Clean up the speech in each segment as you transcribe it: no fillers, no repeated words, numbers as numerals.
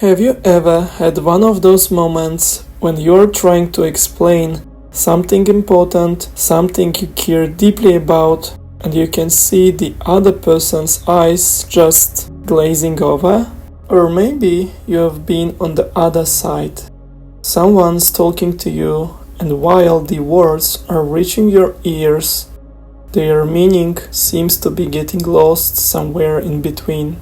Have you ever had one of those moments when you're trying to explain something important, something you care deeply about, and you can see the other person's eyes just glazing over? Or maybe you have been on the other side. Someone's talking to you, and while the words are reaching your ears, their meaning seems to be getting lost somewhere in between.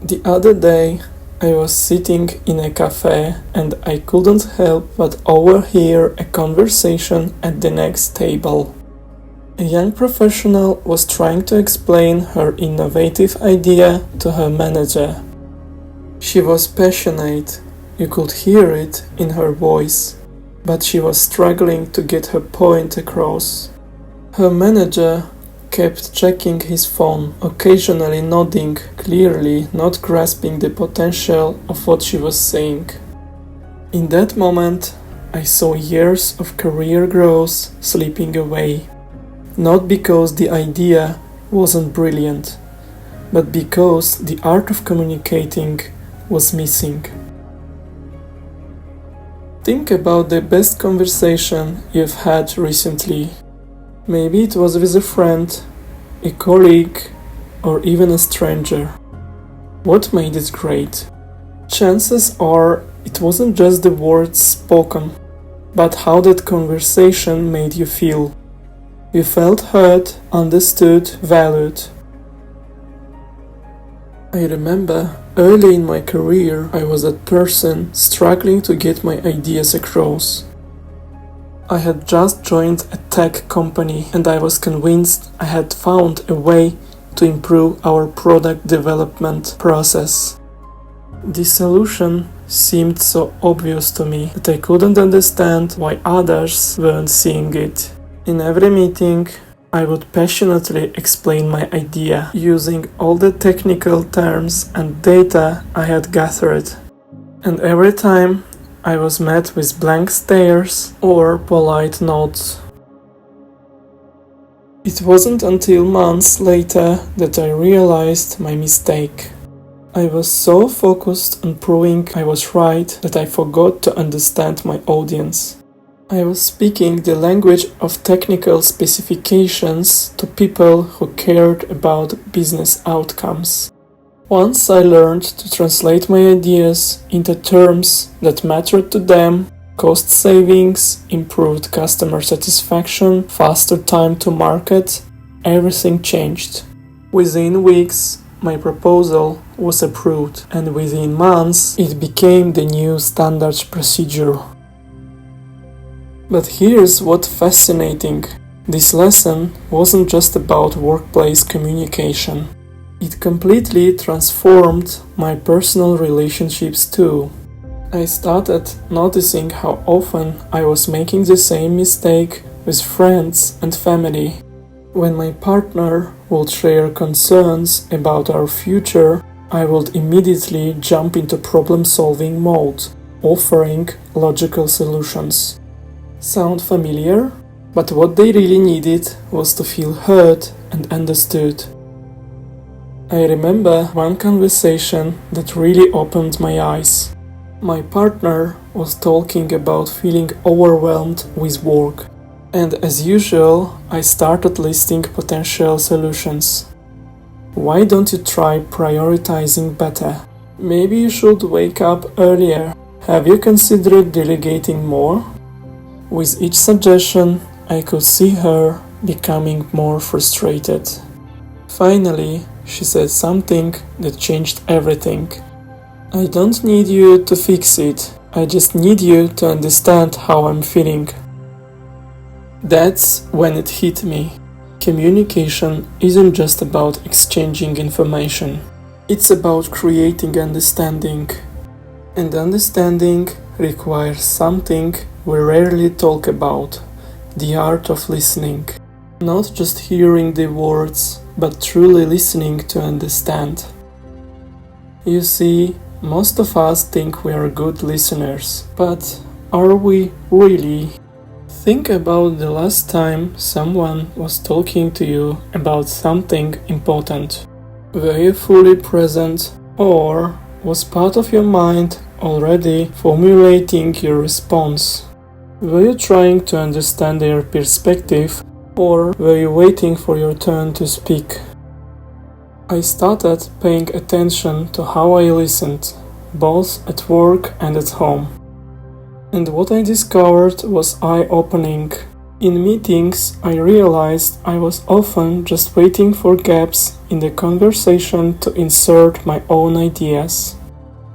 The other day, I was sitting in a cafe and I couldn't help but overhear a conversation at the next table. A young professional was trying to explain her innovative idea to her manager. She was passionate, you could hear it in her voice, but she was struggling to get her point across. Her manager kept checking his phone, occasionally nodding, clearly not grasping the potential of what she was saying. In that moment, I saw years of career growth slipping away, not because the idea wasn't brilliant, but because the art of communicating was missing. Think about the best conversation you've had recently. Maybe it was with a friend, a colleague, or even a stranger. What made it great? Chances are it wasn't just the words spoken, but how that conversation made you feel. You felt heard, understood, valued. I remember early in my career I was that person struggling to get my ideas across. I had just joined a tech company and I was convinced I had found a way to improve our product development process. The solution seemed so obvious to me that I couldn't understand why others weren't seeing it. In every meeting, I would passionately explain my idea using all the technical terms and data I had gathered. And every time I was met with blank stares or polite nods. It wasn't until months later that I realized my mistake. I was so focused on proving I was right that I forgot to understand my audience. I was speaking the language of technical specifications to people who cared about business outcomes. Once I learned to translate my ideas into terms that mattered to them, cost savings, improved customer satisfaction, faster time to market, everything changed. Within weeks, my proposal was approved, and within months, it became the new standard procedure. But here's what's fascinating. This lesson wasn't just about workplace communication. It completely transformed my personal relationships too. I started noticing how often I was making the same mistake with friends and family. When my partner would share concerns about our future, I would immediately jump into problem-solving mode, offering logical solutions. Sound familiar? But what they really needed was to feel heard and understood. I remember one conversation that really opened my eyes. My partner was talking about feeling overwhelmed with work, and as usual, I started listing potential solutions. Why don't you try prioritizing better? Maybe you should wake up earlier. Have you considered delegating more? With each suggestion, I could see her becoming more frustrated. Finally, she said something that changed everything. I don't need you to fix it, I just need you to understand how I'm feeling. That's when it hit me. Communication isn't just about exchanging information. It's about creating understanding. And understanding requires something we rarely talk about, the art of listening. Not just hearing the words, but truly listening to understand. You see, most of us think we are good listeners, but are we really? Think about the last time someone was talking to you about something important. Were you fully present, or Was part of your mind already formulating your response? Were you trying to understand their perspective, or were you waiting for your turn to speak? I started paying attention to how I listened, both at work and at home. And what I discovered was eye-opening. In meetings, I realized I was often just waiting for gaps in the conversation to insert my own ideas.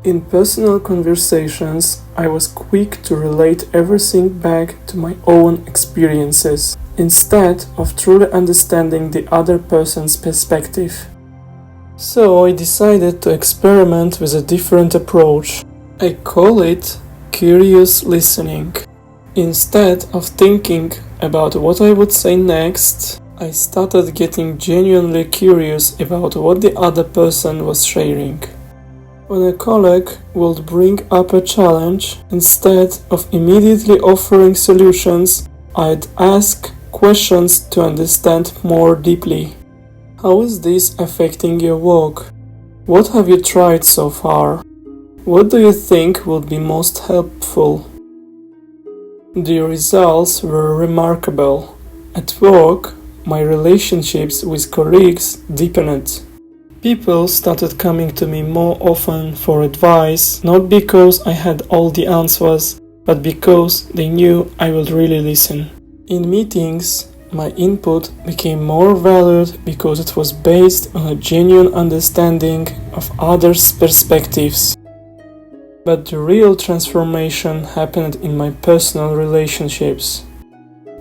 In personal conversations, I was quick to relate everything back to my own experiences, instead of truly understanding the other person's perspective. So I decided to experiment with a different approach. I call it curious listening. Instead of thinking about what I would say next, I started getting genuinely curious about what the other person was sharing. When a colleague would bring up a challenge, instead of immediately offering solutions, I'd ask questions to understand more deeply. How is this affecting your work? What have you tried so far? What do you think would be most helpful? The results were remarkable. At work, my relationships with colleagues deepened. People started coming to me more often for advice, not because I had all the answers, but because they knew I would really listen. In meetings, my input became more valued because it was based on a genuine understanding of others' perspectives. But the real transformation happened in my personal relationships.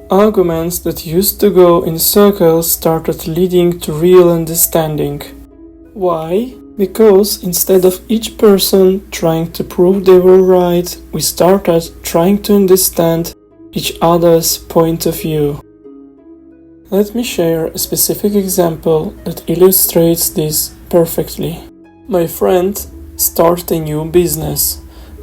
Arguments that used to go in circles started leading to real understanding. Why? Because instead of each person trying to prove they were right, we started trying to understand each other's point of view. Let me share a specific example that illustrates this perfectly. My friend started a new business,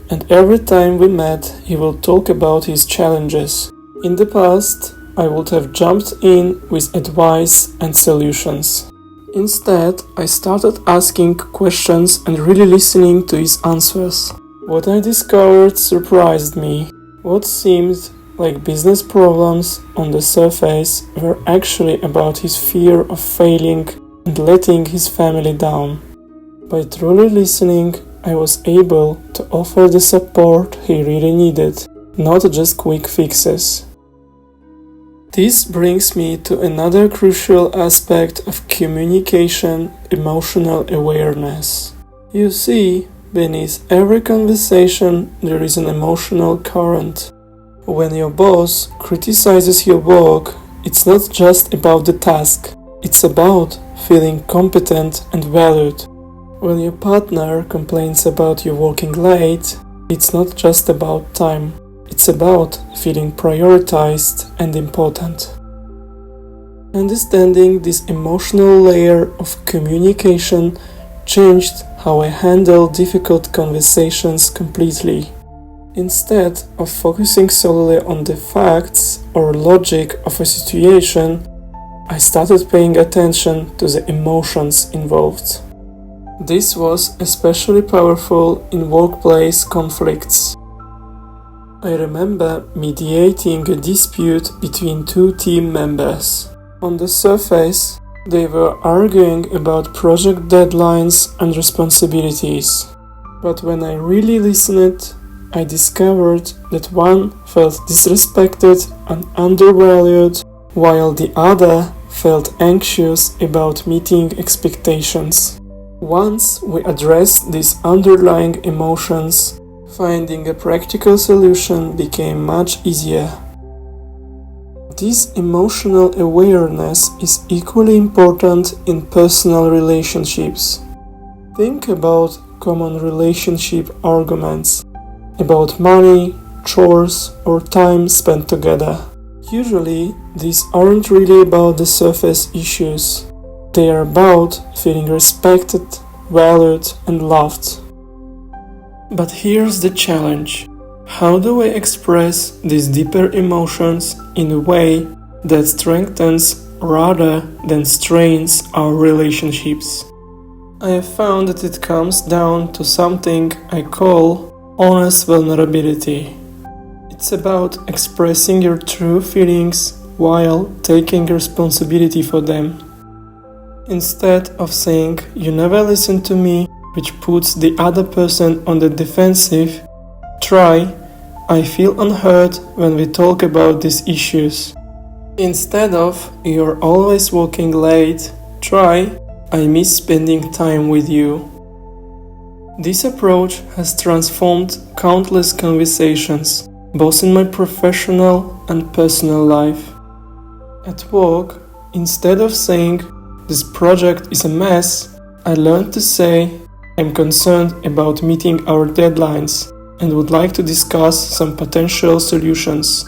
and every time we met, he would talk about his challenges. In the past, I would have jumped in with advice and solutions. Instead, I started asking questions and really listening to his answers. What I discovered surprised me. What seemed like business problems on the surface were actually about his fear of failing and letting his family down. By truly listening, I was able to offer the support he really needed, not just quick fixes. This brings me to another crucial aspect of communication: emotional awareness. You see, beneath every conversation there is an emotional current. When your boss criticizes your work, it's not just about the task, it's about feeling competent and valued. When your partner complains about you working late, it's not just about time, it's about feeling prioritized and important. Understanding this emotional layer of communication changed how I handle difficult conversations completely. Instead of focusing solely on the facts or logic of a situation, I started paying attention to the emotions involved. This was especially powerful in workplace conflicts. I remember mediating a dispute between two team members. On the surface, they were arguing about project deadlines and responsibilities. But when I really listened, I discovered that one felt disrespected and undervalued, while the other felt anxious about meeting expectations. Once we addressed these underlying emotions, finding a practical solution became much easier. This emotional awareness is equally important in personal relationships. Think about common relationship arguments about money, chores, or time spent together. Usually, these aren't really about the surface issues. They are about feeling respected, valued, and loved. But here's the challenge. How do I express these deeper emotions in a way that strengthens rather than strains our relationships? I have found that it comes down to something I call honest vulnerability. It's about expressing your true feelings while taking responsibility for them. Instead of saying, "You never listen to me," which puts the other person on the defensive, try, "I feel unheard when we talk about these issues." Instead of, "You're always working late," try, "I miss spending time with you." This approach has transformed countless conversations, both in my professional and personal life. At work, instead of saying, "This project is a mess," I learned to say, "I'm concerned about meeting our deadlines and would like to discuss some potential solutions."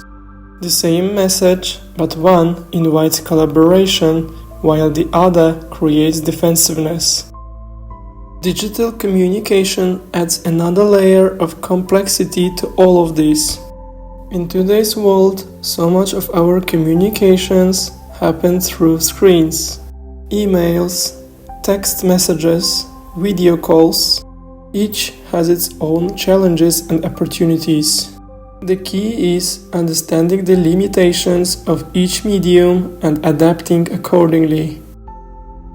The same message, but one invites collaboration while the other creates defensiveness. Digital communication adds another layer of complexity to all of this. In today's world, so much of our communications happen through screens, emails, text messages, video calls. Each has its own challenges and opportunities. The key is understanding the limitations of each medium and adapting accordingly.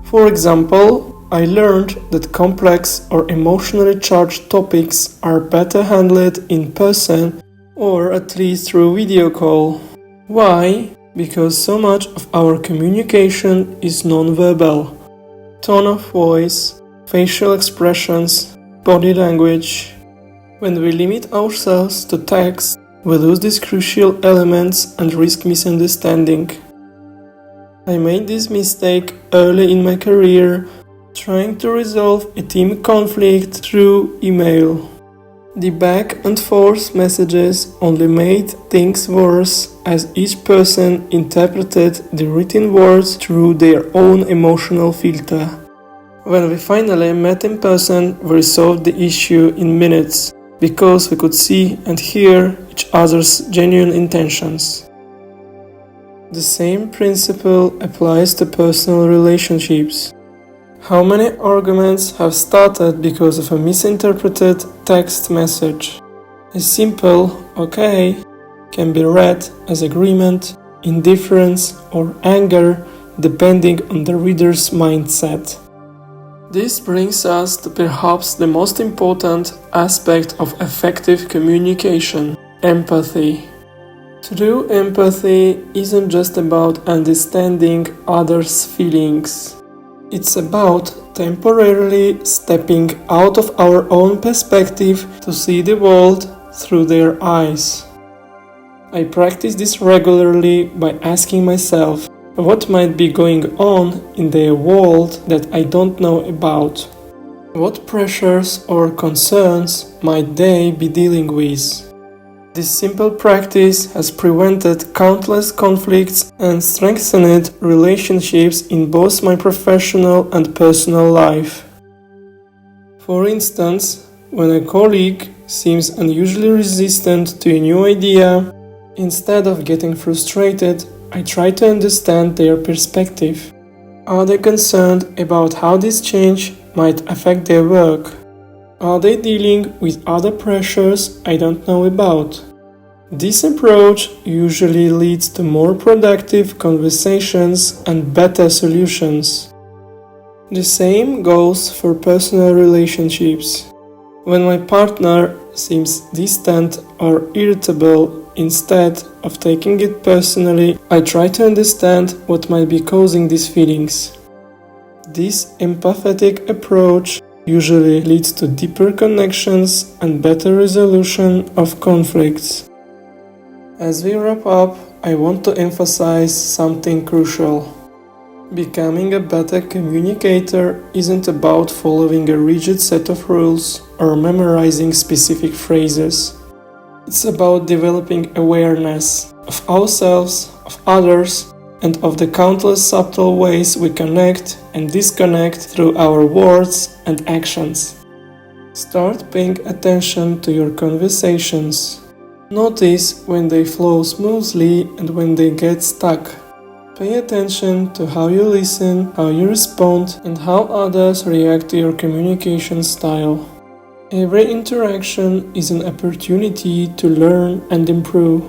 For example, I learned that complex or emotionally charged topics are better handled in person or at least through video call. Why? Because so much of our communication is non-verbal. Tone of voice, facial expressions, body language. When we limit ourselves to text, we lose these crucial elements and risk misunderstanding. I made this mistake early in my career, trying to resolve a team conflict through email. The back and forth messages only made things worse as each person interpreted the written words through their own emotional filter. When we finally met in person, we resolved the issue in minutes because we could see and hear each other's genuine intentions. The same principle applies to personal relationships. How many arguments have started because of a misinterpreted text message? A simple "okay" can be read as agreement, indifference, or anger, depending on the reader's mindset. This brings us to perhaps the most important aspect of effective communication: empathy. True empathy isn't just about understanding others' feelings. It's about temporarily stepping out of our own perspective to see the world through their eyes. I practice this regularly by asking myself, what might be going on in their world that I don't know about? What pressures or concerns might they be dealing with? This simple practice has prevented countless conflicts and strengthened relationships in both my professional and personal life. For instance, when a colleague seems unusually resistant to a new idea, instead of getting frustrated, I try to understand their perspective. Are they concerned about how this change might affect their work? Are they dealing with other pressures I don't know about? This approach usually leads to more productive conversations and better solutions. The same goes for personal relationships. When my partner seems distant or irritable, instead of taking it personally, I try to understand what might be causing these feelings. This empathetic approach usually leads to deeper connections and better resolution of conflicts. As we wrap up, I want to emphasize something crucial. Becoming a better communicator isn't about following a rigid set of rules or memorizing specific phrases. It's about developing awareness of ourselves, of others, and of the countless subtle ways we connect and disconnect through our words and actions. Start paying attention to your conversations. Notice when they flow smoothly and when they get stuck. Pay attention to how you listen, how you respond, and how others react to your communication style. Every interaction is an opportunity to learn and improve.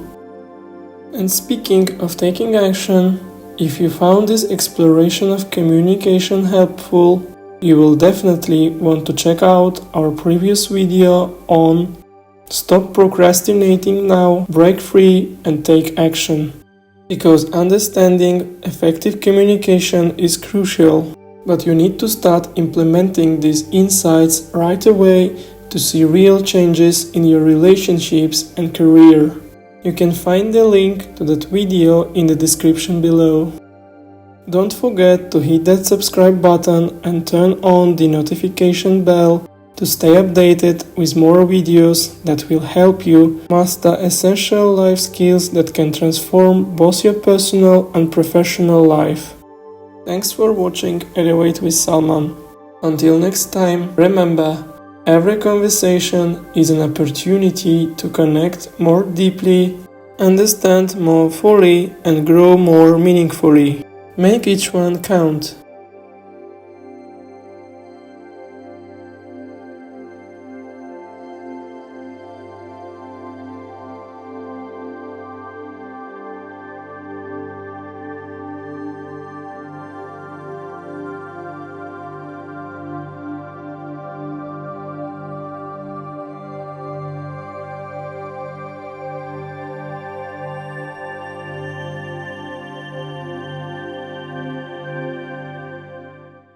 And speaking of taking action, if you found this exploration of communication helpful, you will definitely want to check out our previous video on Stop procrastinating now, break free, and take action. Because understanding effective communication is crucial, but you need to start implementing these insights right away to see real changes in your relationships and career. You can find the link to that video in the description below. Don't forget to hit that subscribe button and turn on the notification bell to stay updated with more videos that will help you master essential life skills that can transform both your personal and professional life. Thanks for watching Elevate with Salman. Until next time, remember, every conversation is an opportunity to connect more deeply, understand more fully, and grow more meaningfully. Make each one count.